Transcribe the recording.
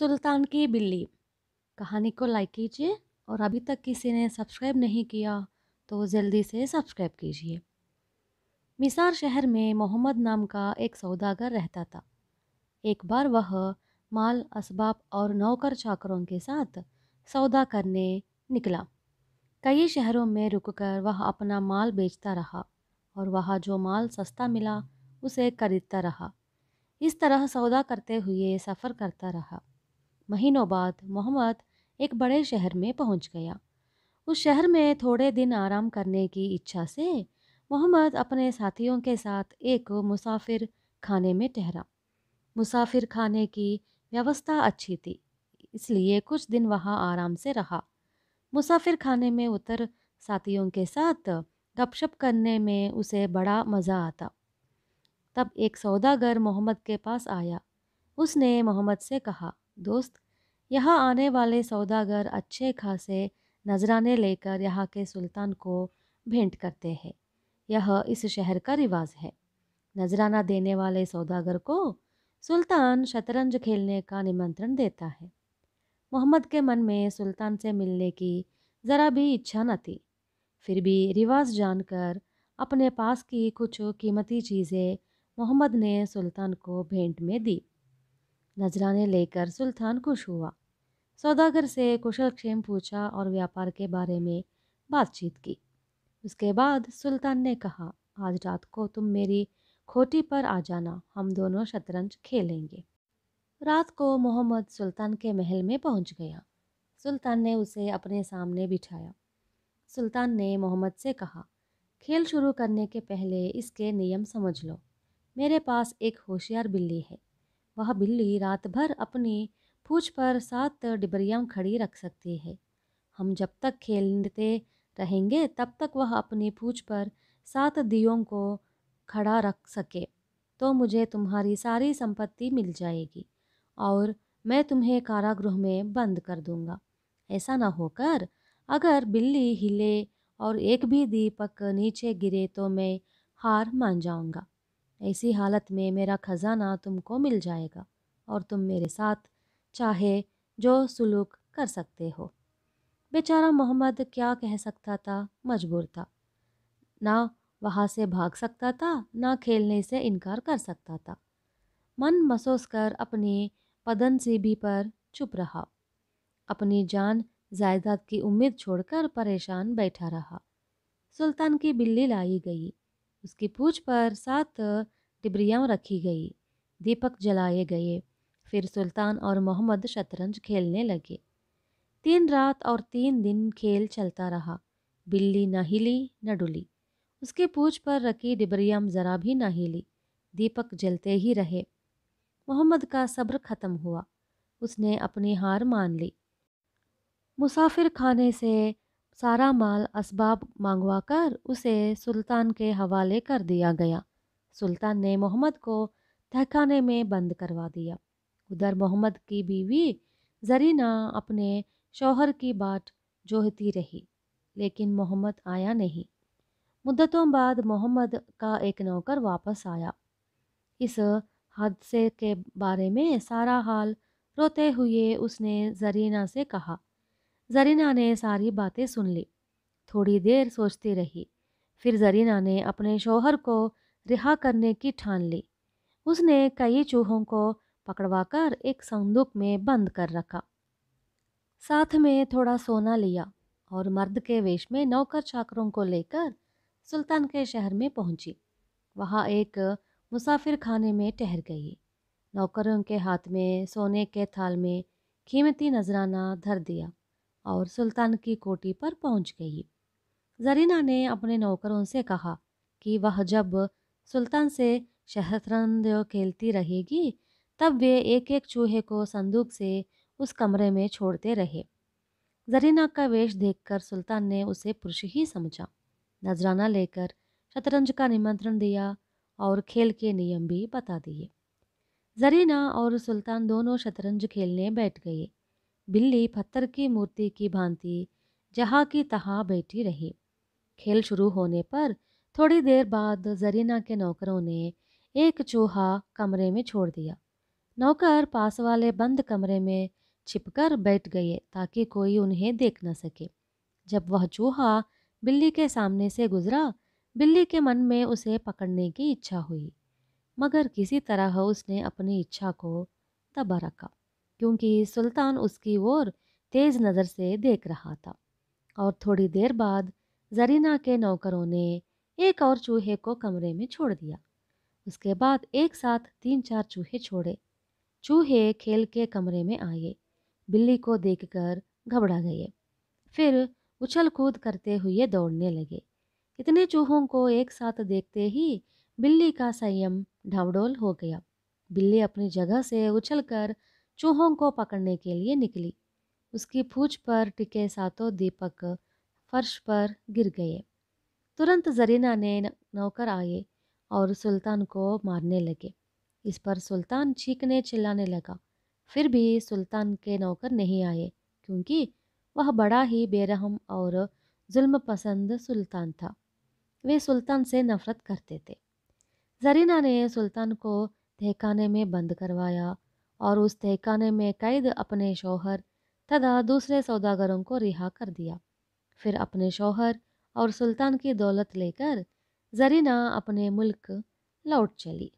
सुल्तान की बिल्ली। कहानी को लाइक कीजिए और अभी तक किसी ने सब्सक्राइब नहीं किया तो जल्दी से सब्सक्राइब कीजिए। मिसार शहर में मोहम्मद नाम का एक सौदागर रहता था। एक बार वह माल असबाब और नौकर चाकरों के साथ सौदा करने निकला। कई शहरों में रुककर वह अपना माल बेचता रहा और वहाँ जो माल सस्ता मिला उसे खरीदता रहा। इस तरह सौदा करते हुए सफ़र करता रहा। महीनों बाद मोहम्मद एक बड़े शहर में पहुंच गया। उस शहर में थोड़े दिन आराम करने की इच्छा से मोहम्मद अपने साथियों के साथ एक मुसाफिर खाने में ठहरा। मुसाफिर खाने की व्यवस्था अच्छी थी, इसलिए कुछ दिन वहां आराम से रहा। मुसाफिर खाने में उतर साथियों के साथ गपशप करने में उसे बड़ा मज़ा आता। तब एक सौदागर मोहम्मद के पास आया। उसने मोहम्मद से कहा, दोस्त, यहाँ आने वाले सौदागर अच्छे खासे नजराने लेकर यहाँ के सुल्तान को भेंट करते हैं। यह इस शहर का रिवाज है। नजराना देने वाले सौदागर को सुल्तान शतरंज खेलने का निमंत्रण देता है। मोहम्मद के मन में सुल्तान से मिलने की ज़रा भी इच्छा न थी। फिर भी रिवाज जानकर अपने पास की कुछ कीमती चीज़ें मोहम्मद ने सुल्तान को भेंट में दी। नजराने लेकर सुल्तान खुश हुआ। सौदागर से कुशल क्षेम पूछा और व्यापार के बारे में बातचीत की। उसके बाद सुल्तान ने कहा, आज रात को तुम मेरी खोटी पर आ जाना, हम दोनों शतरंज खेलेंगे। रात को मोहम्मद सुल्तान के महल में पहुंच गया। सुल्तान ने उसे अपने सामने बिठाया। सुल्तान ने मोहम्मद से कहा, खेल शुरू करने के पहले इसके नियम समझ लो। मेरे पास एक होशियार बिल्ली है। वह बिल्ली रात भर अपनी पूंछ पर 7 डिबरियां खड़ी रख सकती है। हम जब तक खेलते रहेंगे तब तक वह अपनी पूंछ पर 7 दियों को खड़ा रख सके तो मुझे तुम्हारी सारी संपत्ति मिल जाएगी और मैं तुम्हें कारागृह में बंद कर दूंगा। ऐसा ना होकर अगर बिल्ली हिले और एक भी दीपक नीचे गिरे तो मैं हार मान जाऊंगा। ऐसी हालत में मेरा खजाना तुमको मिल जाएगा और तुम मेरे साथ चाहे जो सुलूक कर सकते हो। बेचारा मोहम्मद क्या कह सकता था, मजबूर था। ना वहाँ से भाग सकता था, ना खेलने से इनकार कर सकता था। मन महसूस कर अपनी पदनसीबी पर चुप रहा। अपनी जान जायदाद की उम्मीद छोड़कर परेशान बैठा रहा। सुल्तान की बिल्ली लाई गई। उसकी पूंछ पर 7 डिबरियां रखी गई। दीपक जलाए गए। फिर सुल्तान और मोहम्मद शतरंज खेलने लगे। 3 रात और 3 दिन खेल चलता रहा। बिल्ली न हिली न डुली। उसकी पूंछ पर रखी डिबरियां जरा भी न हिली। दीपक जलते ही रहे। मोहम्मद का सब्र खत्म हुआ। उसने अपनी हार मान ली। मुसाफिर खाने से सारा माल असबाब मंगवाकर उसे सुल्तान के हवाले कर दिया गया। सुल्तान ने मोहम्मद को तहखाने में बंद करवा दिया। उधर मोहम्मद की बीवी जरीना अपने शौहर की बाट जोहती रही, लेकिन मोहम्मद आया नहीं। मुद्दतों बाद मोहम्मद का एक नौकर वापस आया। इस हादसे के बारे में सारा हाल रोते हुए उसने जरीना से कहा। जरीना ने सारी बातें सुन ली। थोड़ी देर सोचती रही। फिर जरीना ने अपने शौहर को रिहा करने की ठान ली। उसने कई चूहों को पकड़वाकर एक संदूक में बंद कर रखा। साथ में थोड़ा सोना लिया और मर्द के वेश में नौकर चाकरों को लेकर सुल्तान के शहर में पहुंची। वहां एक मुसाफिर खाने में ठहर गई। नौकरों के हाथ में सोने के थाल में कीमती नजराना धर दिया और सुल्तान की कोठी पर पहुंच गई। जरीना ने अपने नौकरों से कहा कि वह जब सुल्तान से शतरंज खेलती रहेगी तब वे एक एक चूहे को संदूक से उस कमरे में छोड़ते रहे। जरीना का वेश देखकर सुल्तान ने उसे पुरुष ही समझा। नजराना लेकर शतरंज का निमंत्रण दिया और खेल के नियम भी बता दिए। जरीना और सुल्तान दोनों शतरंज खेलने बैठ गए। बिल्ली पत्थर की मूर्ति की भांति जहाँ की तहाँ बैठी रही। खेल शुरू होने पर थोड़ी देर बाद जरीना के नौकरों ने एक चूहा कमरे में छोड़ दिया। नौकर पास वाले बंद कमरे में छिपकर बैठ गए ताकि कोई उन्हें देख न सके। जब वह चूहा बिल्ली के सामने से गुजरा, बिल्ली के मन में उसे पकड़ने की इच्छा हुई, मगर किसी तरह उसने अपनी इच्छा को दबा रखा, क्योंकि सुल्तान उसकी ओर तेज नज़र से देख रहा था। और थोड़ी देर बाद जरीना के नौकरों ने एक और चूहे को कमरे में छोड़ दिया। उसके बाद एक साथ 3-4 चूहे छोड़े। चूहे खेल के कमरे में आए, बिल्ली को देखकर घबरा गए, फिर उछल कूद करते हुए दौड़ने लगे। इतने चूहों को एक साथ देखते ही बिल्ली का संयम ढावडोल हो गया। बिल्ली अपनी जगह से उछलकर चूहों को पकड़ने के लिए निकली। उसकी पूंछ पर टिके सातों दीपक फर्श पर गिर गए। तुरंत जरीना ने नौकर आए और सुल्तान को मारने लगे। इस पर सुल्तान चीखने चिल्लाने लगा। फिर भी सुल्तान के नौकर नहीं आए, क्योंकि वह बड़ा ही बेरहम और जुल्म पसंद सुल्तान था। वे सुल्तान से नफरत करते थे। जरीना ने सुल्तान को तहखाने में बंद करवाया और उस तहखाने में कैद अपने शौहर तथा दूसरे सौदागरों को रिहा कर दिया। फिर अपने शौहर और सुल्तान की दौलत लेकर जरीना अपने मुल्क लौट चली।